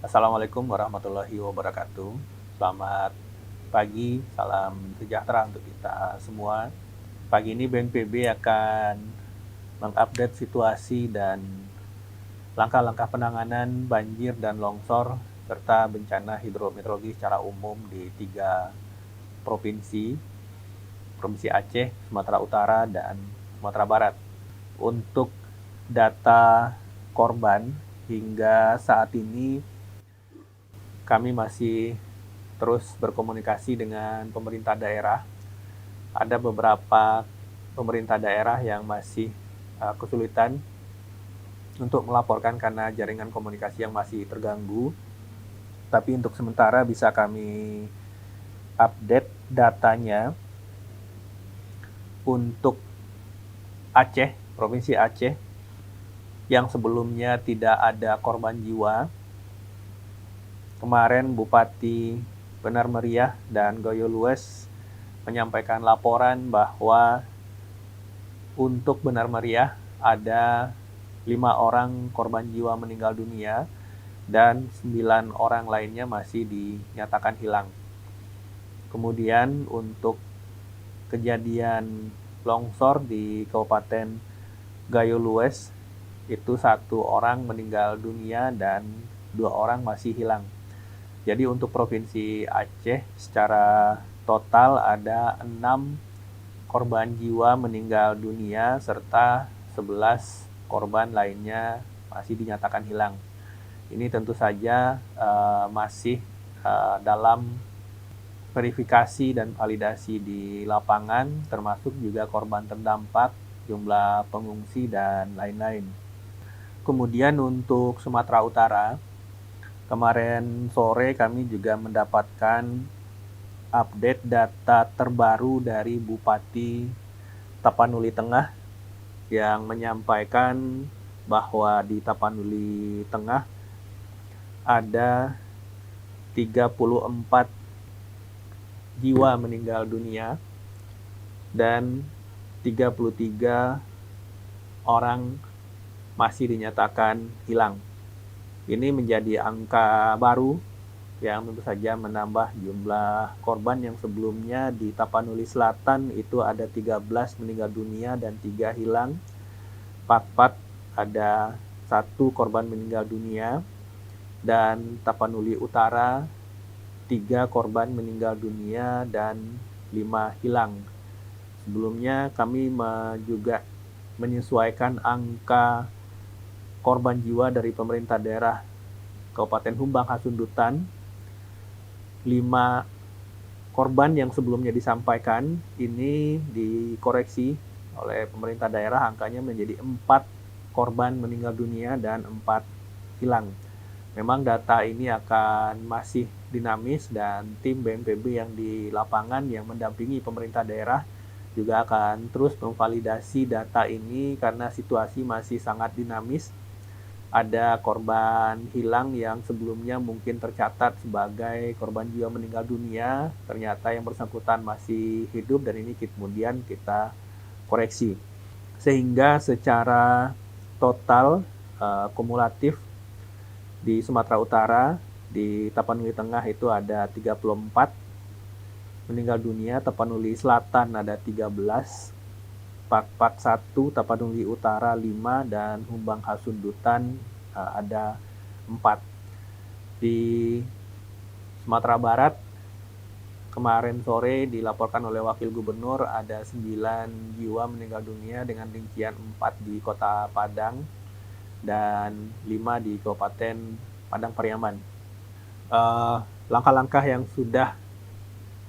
Assalamualaikum warahmatullahi wabarakatuh. Selamat pagi, salam sejahtera untuk kita semua. Pagi ini BNPB akan mengupdate situasi dan langkah-langkah penanganan banjir dan longsor serta bencana hidrometeorologi secara umum di 3 provinsi, Provinsi Aceh, Sumatera Utara, dan Sumatera Barat. Untuk data korban hingga saat ini kami masih terus berkomunikasi dengan pemerintah daerah. Ada beberapa pemerintah daerah yang masih kesulitan untuk melaporkan karena jaringan komunikasi yang masih terganggu. Tapi untuk sementara bisa kami update datanya untuk Aceh, Provinsi Aceh, yang sebelumnya tidak ada korban jiwa. Kemarin Bupati Benar Meriah dan Goyo Lues menyampaikan laporan bahwa untuk Benar Meriah ada 5 orang korban jiwa meninggal dunia dan 9 orang lainnya masih dinyatakan hilang. Kemudian untuk kejadian longsor di Kabupaten Gayo Lues itu 1 orang meninggal dunia dan 2 orang masih hilang. Jadi untuk Provinsi Aceh secara total ada 6 korban jiwa meninggal dunia serta 11 korban lainnya masih dinyatakan hilang. Ini tentu saja masih dalam verifikasi dan validasi di lapangan, termasuk juga korban terdampak, jumlah pengungsi, dan lain-lain. Kemudian untuk Sumatera Utara, kemarin sore kami juga mendapatkan update data terbaru dari Bupati Tapanuli Tengah yang menyampaikan bahwa di Tapanuli Tengah ada 34 jiwa meninggal dunia dan 33 orang masih dinyatakan hilang. Ini menjadi angka baru yang tentu saja menambah jumlah korban yang sebelumnya di Tapanuli Selatan itu ada 13 meninggal dunia dan 3 hilang. Pakpak ada 1 korban meninggal dunia dan Tapanuli Utara 3 korban meninggal dunia dan 5 hilang. Sebelumnya kami juga menyesuaikan angka korban jiwa dari pemerintah daerah Kabupaten Humbang Hasundutan. 5 korban yang sebelumnya disampaikan ini dikoreksi oleh pemerintah daerah, angkanya menjadi 4 korban meninggal dunia dan 4 hilang. Memang data ini akan masih dinamis dan tim BNPB yang di lapangan yang mendampingi pemerintah daerah juga akan terus memvalidasi data ini karena situasi masih sangat dinamis. Ada korban hilang yang sebelumnya mungkin tercatat sebagai korban jiwa meninggal dunia, ternyata yang bersangkutan masih hidup dan ini kemudian kita koreksi. Sehingga secara total kumulatif di Sumatera Utara, di Tapanuli Tengah itu ada 34 meninggal dunia, Tapanuli Selatan ada 13, Pakpak 1, Tapanuli Utara 5, dan Humbang Hasundutan ada 4. Di Sumatera Barat, kemarin sore dilaporkan oleh Wakil Gubernur ada 9 jiwa meninggal dunia dengan rincian 4 di Kota Padang dan 5 di Kabupaten Padang Pariaman. Langkah-langkah yang sudah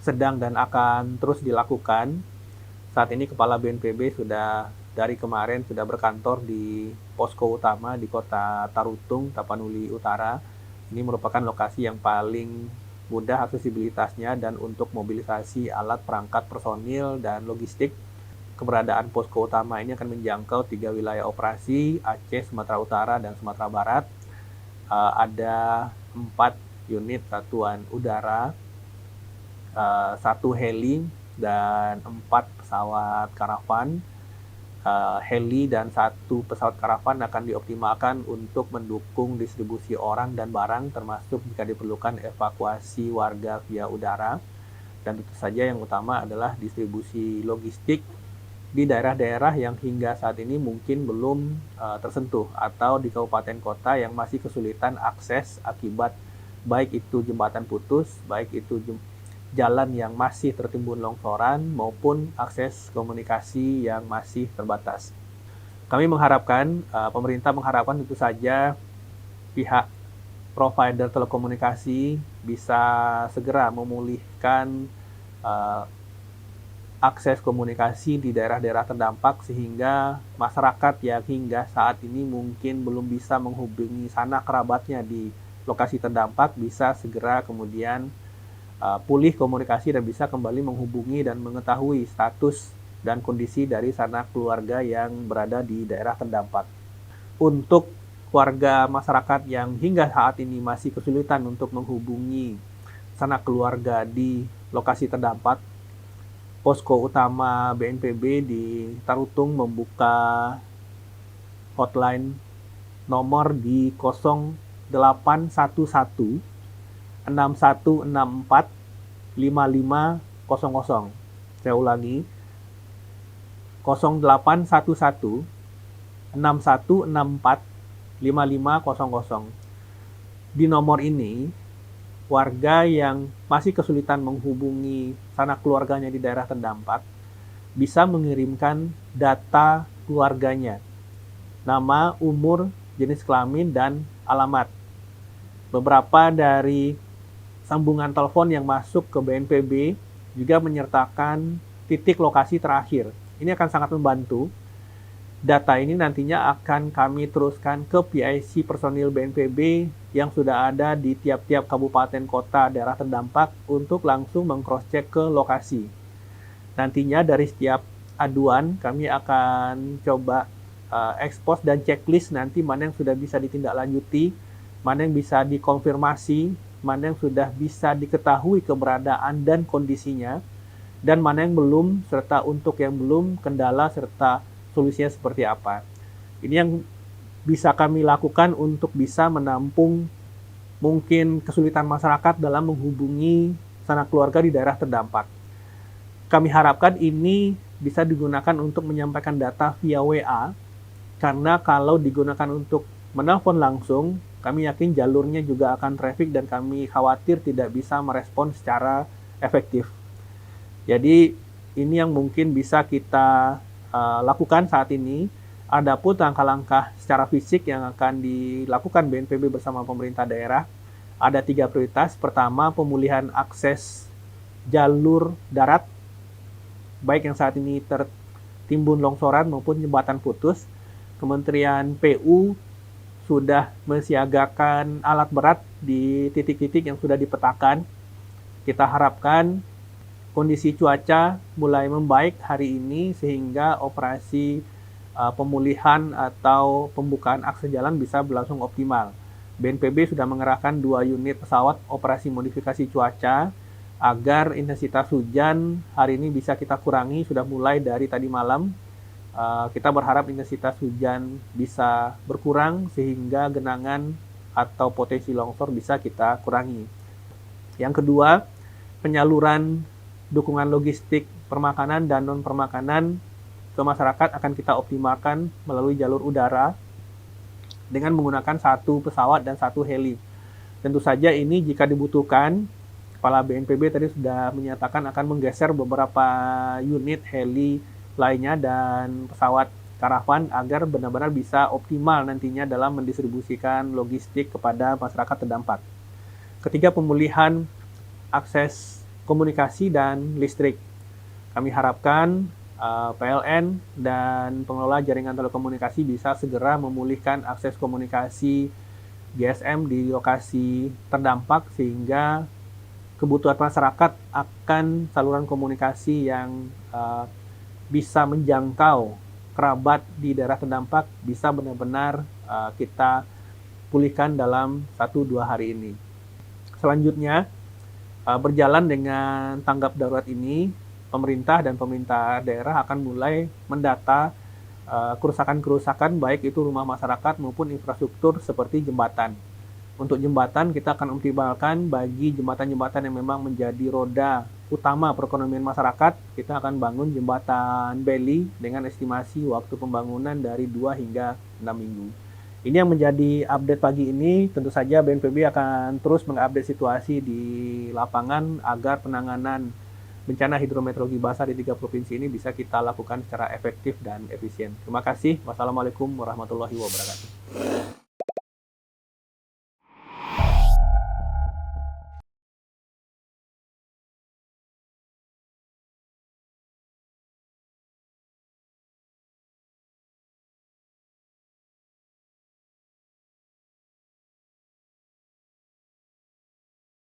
sedang dan akan terus dilakukan. Saat ini Kepala BNPB sudah dari kemarin sudah berkantor di posko utama di Kota Tarutung, Tapanuli Utara. Ini merupakan lokasi yang paling mudah aksesibilitasnya dan untuk mobilisasi alat perangkat personil dan logistik. Keberadaan posko utama ini akan menjangkau 3 wilayah operasi, Aceh, Sumatera Utara, dan Sumatera Barat. Ada 4 unit satuan udara, 1 heli, dan 4 pesawat karavan. heli dan 1 pesawat karavan akan dioptimalkan untuk mendukung distribusi orang dan barang, termasuk jika diperlukan evakuasi warga via udara. Dan tentu saja yang utama adalah distribusi logistik di daerah-daerah yang hingga saat ini mungkin belum tersentuh, atau di kabupaten kota yang masih kesulitan akses akibat baik itu jembatan putus, baik itu jalan yang masih tertimbun longsoran, maupun akses komunikasi yang masih terbatas. Kami mengharapkan, pemerintah mengharapkan tentu saja pihak provider telekomunikasi bisa segera memulihkan akses komunikasi di daerah-daerah terdampak, sehingga masyarakat yang hingga saat ini mungkin belum bisa menghubungi sanak kerabatnya di lokasi terdampak bisa segera kemudian pulih komunikasi dan bisa kembali menghubungi dan mengetahui status dan kondisi dari sanak keluarga yang berada di daerah terdampak. Untuk warga masyarakat yang hingga saat ini masih kesulitan untuk menghubungi sanak keluarga di lokasi terdampak, posko utama BNPB di Tarutung membuka hotline nomor di 0811 6164 5500. Saya ulangi, 0811 6164 5500. Di nomor ini, warga yang masih kesulitan menghubungi sanak keluarganya di daerah terdampak bisa mengirimkan data keluarganya, nama, umur, jenis kelamin, dan alamat. Beberapa dari sambungan telepon yang masuk ke BNPB juga menyertakan titik lokasi terakhir. Ini akan sangat membantu. Data ini nantinya akan kami teruskan ke PIC personil BNPB yang sudah ada di tiap-tiap kabupaten kota daerah terdampak untuk langsung meng-cross-check ke lokasi. Nantinya dari setiap aduan kami akan coba expose dan checklist nanti mana yang sudah bisa ditindaklanjuti, mana yang bisa dikonfirmasi, mana yang sudah bisa diketahui keberadaan dan kondisinya, dan mana yang belum, serta untuk yang belum, kendala serta solusinya seperti apa. Ini yang bisa kami lakukan untuk bisa menampung mungkin kesulitan masyarakat dalam menghubungi sanak keluarga di daerah terdampak. Kami harapkan ini bisa digunakan untuk menyampaikan data via WA, karena kalau digunakan untuk menelpon langsung, kami yakin jalurnya juga akan traffic dan kami khawatir tidak bisa merespon secara efektif. Jadi ini yang mungkin bisa kita lakukan saat ini. Adapun langkah-langkah secara fisik yang akan dilakukan BNPB bersama pemerintah daerah, ada 3 prioritas. Pertama, pemulihan akses jalur darat, baik yang saat ini tertimbun longsoran maupun jembatan putus. Kementerian PU sudah mensiagakan alat berat di titik-titik yang sudah dipetakan. Kita harapkan kondisi cuaca mulai membaik hari ini sehingga operasi pemulihan atau pembukaan akses jalan bisa berlangsung optimal. BNPB sudah mengerahkan 2 unit pesawat operasi modifikasi cuaca agar intensitas hujan hari ini bisa kita kurangi, sudah mulai dari tadi malam. Kita berharap intensitas hujan bisa berkurang sehingga genangan atau potensi longsor bisa kita kurangi. Yang kedua, penyaluran dukungan logistik permakanan dan non-permakanan ke masyarakat akan kita optimalkan melalui jalur udara dengan menggunakan 1 pesawat dan 1 heli. Tentu saja ini jika dibutuhkan, Kepala BNPB tadi sudah menyatakan akan menggeser beberapa unit heli lainnya dan pesawat karavan agar benar-benar bisa optimal nantinya dalam mendistribusikan logistik kepada masyarakat terdampak. Ketiga, pemulihan akses komunikasi dan listrik. Kami harapkan PLN dan pengelola jaringan telekomunikasi bisa segera memulihkan akses komunikasi GSM di lokasi terdampak sehingga kebutuhan masyarakat akan saluran komunikasi yang bisa menjangkau kerabat di daerah terdampak bisa benar-benar kita pulihkan dalam 1-2 hari ini. Selanjutnya, berjalan dengan tanggap darurat ini, pemerintah dan pemerintah daerah akan mulai mendata kerusakan-kerusakan baik itu rumah masyarakat maupun infrastruktur seperti jembatan. Untuk jembatan, kita akan optimalkan bagi jembatan-jembatan yang memang menjadi roda utama perekonomian masyarakat. Kita akan bangun jembatan beli dengan estimasi waktu pembangunan dari 2 hingga 6 minggu. Ini yang menjadi update pagi ini. Tentu saja BNPB akan terus mengupdate situasi di lapangan agar penanganan bencana hidrometeorologi basah di 3 provinsi ini bisa kita lakukan secara efektif dan efisien. Terima kasih. Wassalamualaikum warahmatullahi wabarakatuh.